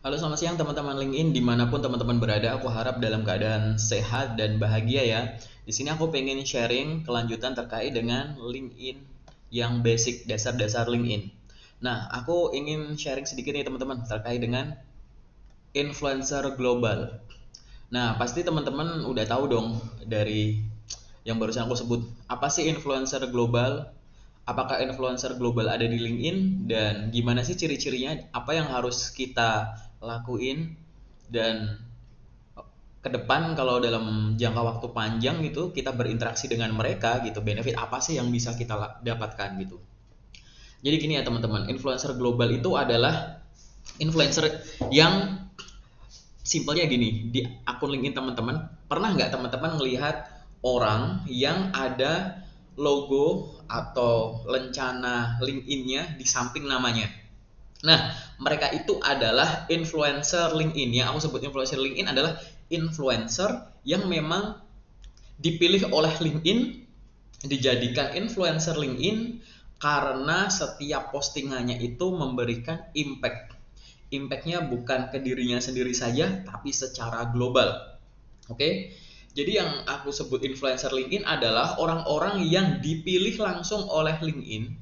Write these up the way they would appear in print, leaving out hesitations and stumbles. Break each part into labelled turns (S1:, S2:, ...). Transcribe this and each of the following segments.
S1: Halo, selamat siang teman-teman LinkedIn dimanapun teman-teman berada. Aku harap dalam keadaan sehat dan bahagia ya. Di sini aku pengen sharing kelanjutan terkait dengan LinkedIn yang basic, dasar-dasar LinkedIn. Nah, aku ingin sharing sedikit nih teman-teman terkait dengan influencer global. Nah, pasti teman-teman udah tahu dong dari yang barusan aku sebut. Apa sih influencer global? Apakah influencer global ada di LinkedIn? Dan gimana sih ciri-cirinya? Apa yang harus kita lakuin? Dan ke depan kalau dalam jangka waktu panjang gitu kita berinteraksi dengan mereka gitu, benefit apa sih yang bisa kita dapatkan gitu. Jadi gini ya teman-teman, influencer global itu adalah influencer yang simpelnya gini, di akun LinkedIn teman-teman, pernah nggak teman-teman melihat orang yang ada logo atau lencana LinkedIn-nya di samping namanya? Nah, mereka itu adalah influencer LinkedIn. Yang aku sebut influencer LinkedIn adalah influencer yang memang dipilih oleh LinkedIn, dijadikan influencer LinkedIn karena setiap postingannya itu memberikan impact. Impact-nya bukan ke dirinya sendiri saja, tapi secara global. Oke? Jadi yang aku sebut influencer LinkedIn adalah orang-orang yang dipilih langsung oleh LinkedIn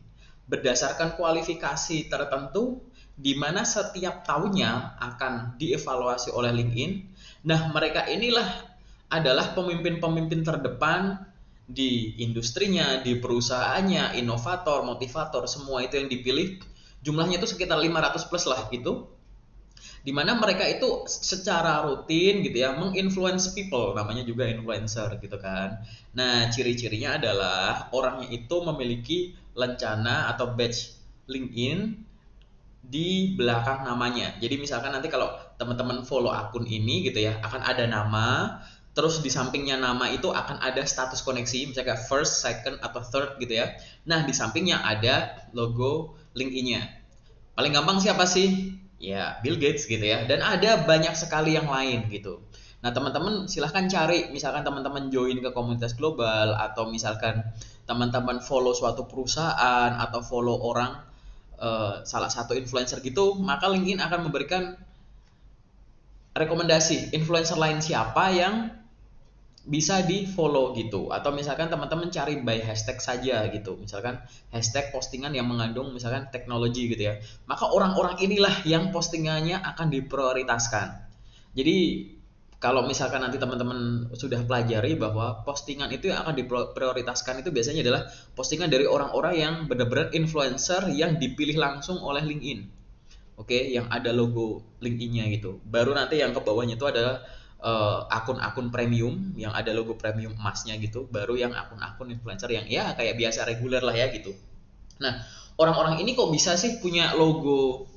S1: berdasarkan kualifikasi tertentu di mana setiap tahunnya akan dievaluasi oleh LinkedIn. Nah, mereka inilah adalah pemimpin-pemimpin terdepan di industrinya, di perusahaannya, inovator, motivator, semua itu yang dipilih. Jumlahnya itu sekitar 500 plus lah gitu, dimana mereka itu secara rutin gitu ya menginfluence people, namanya juga influencer gitu kan. Nah, ciri-cirinya adalah orangnya itu memiliki lencana atau badge LinkedIn di belakang namanya. Jadi misalkan nanti kalau teman-teman follow akun ini gitu ya, akan ada nama, terus di sampingnya nama itu akan ada status koneksi, misalnya first, second, atau third gitu ya. Nah, di sampingnya ada logo LinkedIn-nya. Paling gampang siapa sih? Ya, Bill Gates gitu ya. Dan ada banyak sekali yang lain gitu. Nah, teman-teman silahkan cari, misalkan teman-teman join ke komunitas global, atau misalkan teman-teman follow suatu perusahaan, atau follow orang, salah satu influencer gitu, maka LinkedIn akan memberikan rekomendasi influencer lain siapa yang bisa di follow gitu. Atau misalkan teman-teman cari by hashtag saja gitu, misalkan hashtag postingan yang mengandung misalkan teknologi gitu ya, maka orang-orang inilah yang postingannya akan diprioritaskan. Jadi kalau misalkan nanti teman-teman sudah pelajari bahwa postingan itu yang akan diprioritaskan itu biasanya adalah postingan dari orang-orang yang benar-benar influencer yang dipilih langsung oleh LinkedIn. Oke, yang ada logo LinkedIn-nya gitu. Baru nanti yang ke bawahnya itu adalah akun-akun premium yang ada logo premium emasnya gitu. Baru yang akun-akun influencer yang ya kayak biasa reguler lah ya gitu. Nah, orang-orang ini kok bisa sih punya logo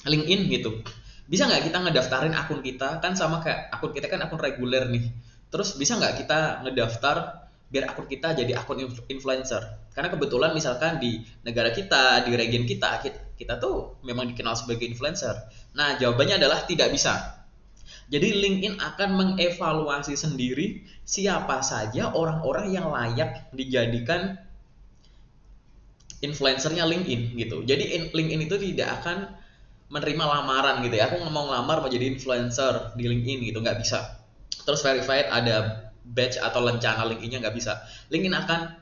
S1: LinkedIn gitu? Bisa nggak kita ngedaftarin akun kita? Kan sama kayak akun kita kan akun reguler nih. Terus bisa nggak kita ngedaftar biar akun kita jadi akun influencer? Karena kebetulan misalkan di negara kita, di region kita tuh memang dikenal sebagai influencer. Nah, jawabannya adalah tidak bisa. Jadi LinkedIn akan mengevaluasi sendiri siapa saja orang-orang yang layak dijadikan influencernya LinkedIn gitu. Jadi LinkedIn itu tidak akan menerima lamaran gitu ya. Aku ngomong lamar mau jadi influencer di LinkedIn gitu, nggak bisa. Terus verified ada badge atau lencana LinkedIn-nya, nggak bisa. LinkedIn akan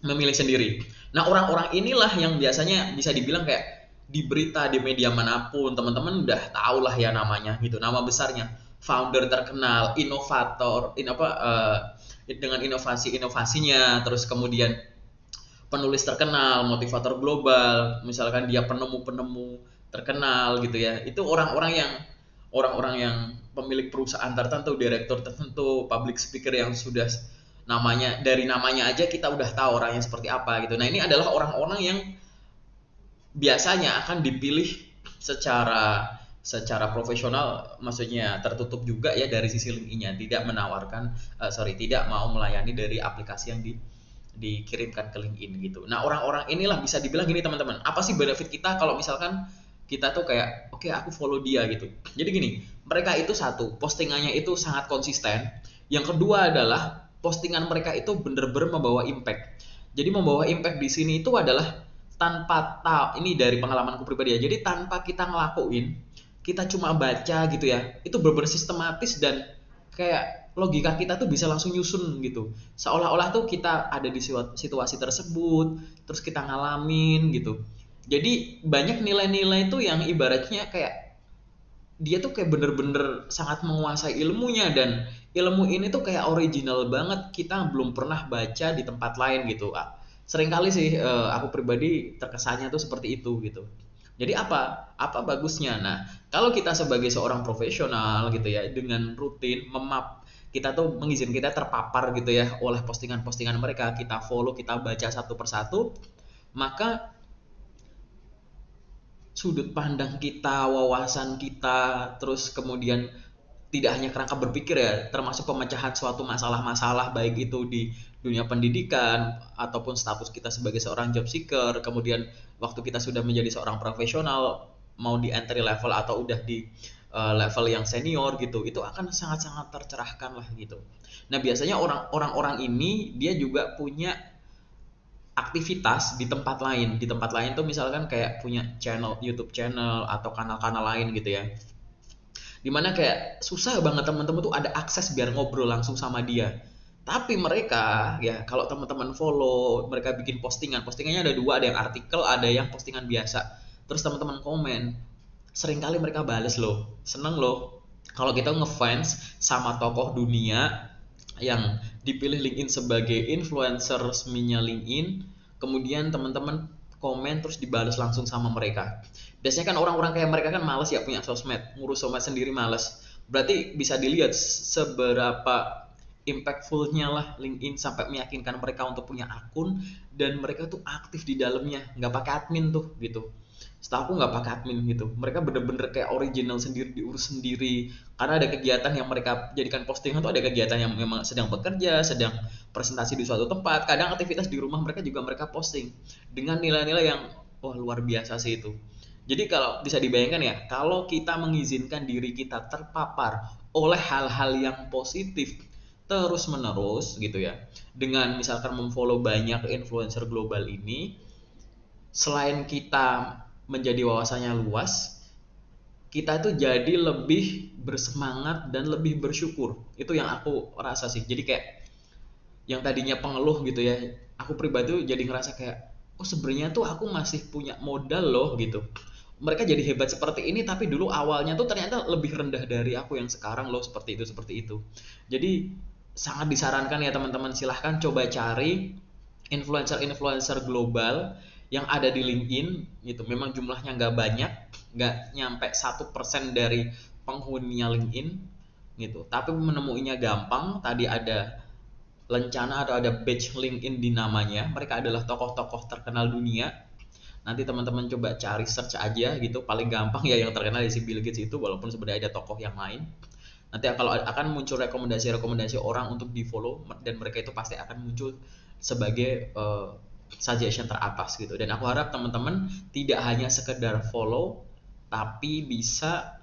S1: memilih sendiri. Nah, orang-orang inilah yang biasanya bisa dibilang kayak di berita di media manapun teman-teman udah tahu lah ya namanya gitu, nama besarnya, founder terkenal, inovator, dengan inovasi-inovasinya, terus kemudian penulis terkenal, motivator global, misalkan dia penemu-penemu terkenal gitu ya. Itu orang-orang yang pemilik perusahaan tertentu, direktur tertentu, public speaker yang sudah namanya, dari namanya aja kita udah tahu orangnya seperti apa gitu. Nah, ini adalah orang-orang yang biasanya akan dipilih secara secara profesional, maksudnya tertutup juga ya dari sisi LinkedIn-nya, tidak menawarkan tidak mau melayani dari aplikasi yang dikirimkan ke LinkedIn gitu. Nah, orang-orang inilah bisa dibilang gini teman-teman, apa sih benefit kita kalau misalkan kita tuh kayak oke, aku follow dia gitu. Jadi gini, mereka itu satu, postingannya itu sangat konsisten. Yang kedua adalah postingan mereka itu benar-benar membawa impact. Jadi membawa impact di sini itu adalah tanpa tahu, ini dari pengalamanku pribadi ya. Jadi tanpa kita ngelakuin, kita cuma baca gitu ya, itu benar-benar sistematis dan kayak logika kita tuh bisa langsung nyusun gitu. Seolah-olah tuh kita ada di situasi tersebut, terus kita ngalamin gitu. Jadi banyak nilai-nilai tuh yang ibaratnya kayak dia tuh kayak bener-bener sangat menguasai ilmunya, dan ilmu ini tuh kayak original banget, kita belum pernah baca di tempat lain gitu. Seringkali sih aku pribadi terkesannya tuh seperti itu gitu. Jadi apa bagusnya? Nah, kalau kita sebagai seorang profesional gitu ya, dengan rutin kita tuh mengizinkan kita terpapar gitu ya oleh postingan-postingan mereka, kita follow, kita baca satu persatu, maka sudut pandang kita, wawasan kita, terus kemudian tidak hanya kerangka berpikir ya, termasuk pemecahan suatu masalah-masalah baik itu di dunia pendidikan ataupun status kita sebagai seorang job seeker, kemudian waktu kita sudah menjadi seorang profesional, mau di entry level atau udah di level yang senior gitu, itu akan sangat-sangat tercerahkan lah gitu. Nah, biasanya orang-orang ini dia juga punya aktivitas di tempat lain. Di tempat lain tuh misalkan kayak punya channel, YouTube channel atau kanal-kanal lain gitu ya. Dimana kayak susah banget teman-teman tuh ada akses biar ngobrol langsung sama dia. Tapi mereka ya kalau teman-teman follow, mereka bikin postingannya ada dua, ada yang artikel, ada yang postingan biasa. Terus teman-teman komen, seringkali mereka bales loh, seneng loh. Kalau kita ngefans sama tokoh dunia yang dipilih LinkedIn sebagai influencer resminya LinkedIn, kemudian teman-teman komen terus dibalas langsung sama mereka. Biasanya kan orang-orang kayak mereka kan males ya punya sosmed, ngurus sosmed sendiri males. Berarti bisa dilihat seberapa impactfulnya lah LinkedIn sampai meyakinkan mereka untuk punya akun, dan mereka tuh aktif di dalamnya, nggak pakai admin tuh gitu. Setahu aku nggak pakai admin gitu, mereka bener-bener kayak original sendiri, diurus sendiri, karena ada kegiatan yang mereka jadikan postingan tuh, ada kegiatan yang memang sedang bekerja, sedang presentasi di suatu tempat, kadang aktivitas di rumah mereka juga mereka posting dengan nilai-nilai yang wah luar biasa sih itu. Jadi kalau bisa dibayangkan ya, kalau kita mengizinkan diri kita terpapar oleh hal-hal yang positif terus menerus gitu ya, dengan misalkan memfollow banyak influencer global ini, selain kita menjadi wawasannya luas, kita tuh jadi lebih bersemangat dan lebih bersyukur. Itu yang aku rasa sih. Jadi kayak yang tadinya pengeluh gitu ya, aku pribadi tuh jadi ngerasa kayak, oh sebenarnya tuh aku masih punya modal loh gitu. Mereka jadi hebat seperti ini, tapi dulu awalnya tuh ternyata lebih rendah dari aku yang sekarang loh, seperti itu seperti itu. Jadi sangat disarankan ya teman-teman, silahkan coba cari influencer-influencer global yang ada di LinkedIn gitu. Memang jumlahnya nggak banyak, nggak nyampe 1% dari penghuninya LinkedIn gitu, tapi menemuinya gampang. Tadi ada Lencana atau ada badge LinkedIn di namanya, mereka adalah tokoh-tokoh terkenal dunia. Nanti teman-teman coba cari search aja gitu, paling gampang ya yang terkenal di si Bill Gates itu, walaupun sebenarnya ada tokoh yang lain. Nanti kalau akan muncul rekomendasi-rekomendasi orang untuk di follow, dan mereka itu pasti akan muncul sebagai suggestion teratas gitu. Dan aku harap teman-teman tidak hanya sekedar follow, tapi bisa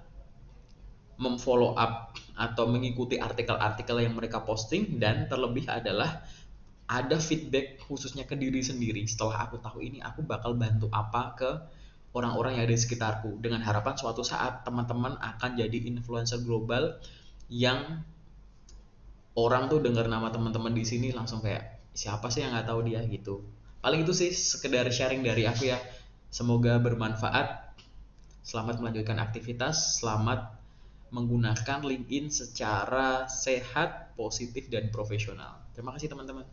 S1: memfollow up atau mengikuti artikel-artikel yang mereka posting, dan terlebih adalah ada feedback khususnya ke diri sendiri. Setelah aku tahu ini, aku bakal bantu apa ke orang-orang yang ada di sekitarku, dengan harapan suatu saat teman-teman akan jadi influencer global yang orang tuh dengar nama teman-teman di sini langsung kayak siapa sih yang nggak tahu dia gitu. Paling itu sih sekedar sharing dari aku ya. Semoga bermanfaat. Selamat melanjutkan aktivitas, selamat menggunakan LinkedIn secara sehat, positif, dan profesional. Terima kasih teman-teman.